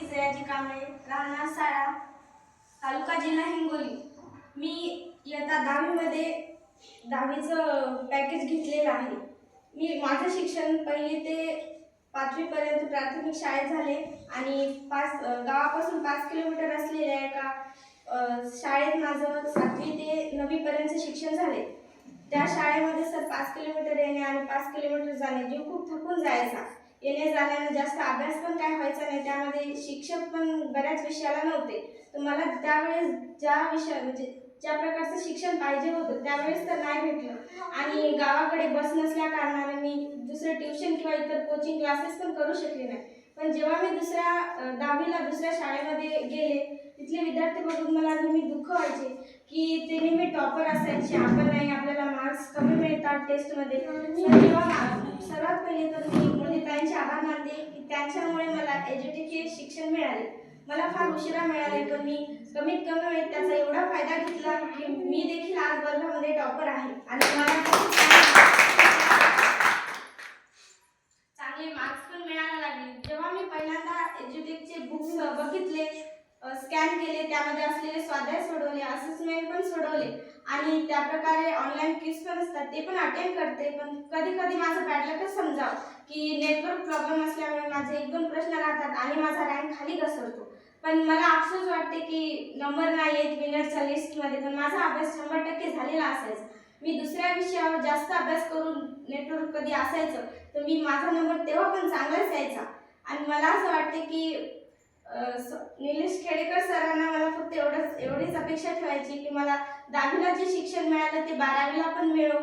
जयाजी कांबळे, राहणार साळा, तालुका जिल्हा हिंगोली. मी इयत्ता 10वीमध्ये 10वीचं पॅकेज घेतलेलं आहे. मी माझं शिक्षण 1ली ते 5वी पर्यंत प्राथमिक शाळेत झाले आणि गावापासून 5 किलोमीटर असलेल्या एका शाळेत माझं 7वी ते 9वी पर्यंतचे शिक्षण झाले. त्या शाळेमध्ये सर 5 किलोमीटर येणे आणि 5 किलोमीटर जाणे जीव खूप थकून जायचा. येणे जाण्याने जास्त अभ्यास पण काय व्हायचा नाही. त्यामध्ये शिक्षक पण बऱ्याच विषयाला नव्हते. तर मला त्यावेळेस ज्या प्रकारचं शिक्षण पाहिजे होतं त्यावेळेस तर नाही भेटलं आणि गावाकडे बस नसल्या कारणाने मी दुसरं ट्युशन किंवा इतर कोचिंग क्लासेस पण करू शकले नाही. पण जेव्हा मी 10वीला दुसऱ्या शाळेमध्ये गेले तिथले विद्यार्थी बघून मला नेहमी दुःख व्हायचे की ते नेहमी टॉपर असायचे, आपण नाही, आपल्याला मार्क्स कमी मिळतात टेस्टमध्ये. जेव्हा सर्वात पहिले तर मी मोहितांचे आभार मानते की त्यांच्यामुळे मला एज्युकेटेड शिक्षण मिळाले. मला फार उशिरा मिळाले पण मी कमीत कमी वेळेत त्याचा एवढा फायदा घेतला की मी देखील आज वर्गामध्ये टॉपर आहे आणि मला चांगले मार्क्स पण मिळायला लागले. जेव्हा मी पहिल्यांदा एज्युटेकचे बुक्स बघितले, स्कॅन केले, त्यामध्ये असलेले स्वाध्याय सोडवले, असेसमेंट पण सोडवले आणि त्याप्रकारे ऑनलाईन क्विज पण असतात ते पण अटेंड करते. पण कधी कधी माझं बॅडलकच समजावं की नेटवर्क प्रॉब्लेम असल्यामुळे माझे 1-2 प्रश्न राहतात आणि माझा रँक खाली घसरतो. पण मला अफसोस वाटते की नंबर नाही येत विनरच्या लिस्टमध्ये. पण माझा अभ्यास 100% झालेला असायचा. मी दुसऱ्या विषयावर जास्त अभ्यास करून नेटवर्क कधी असायचं तर माझा नंबर तेव्हा पण चांगलाच यायचा. आणि मला असं वाटते की निलेश खेडेकर सरांना मला फक्त एवढीच अपेक्षा ठेवायची की मला 10वीला जे शिक्षण मिळालं ते 12वीला पण मिळो.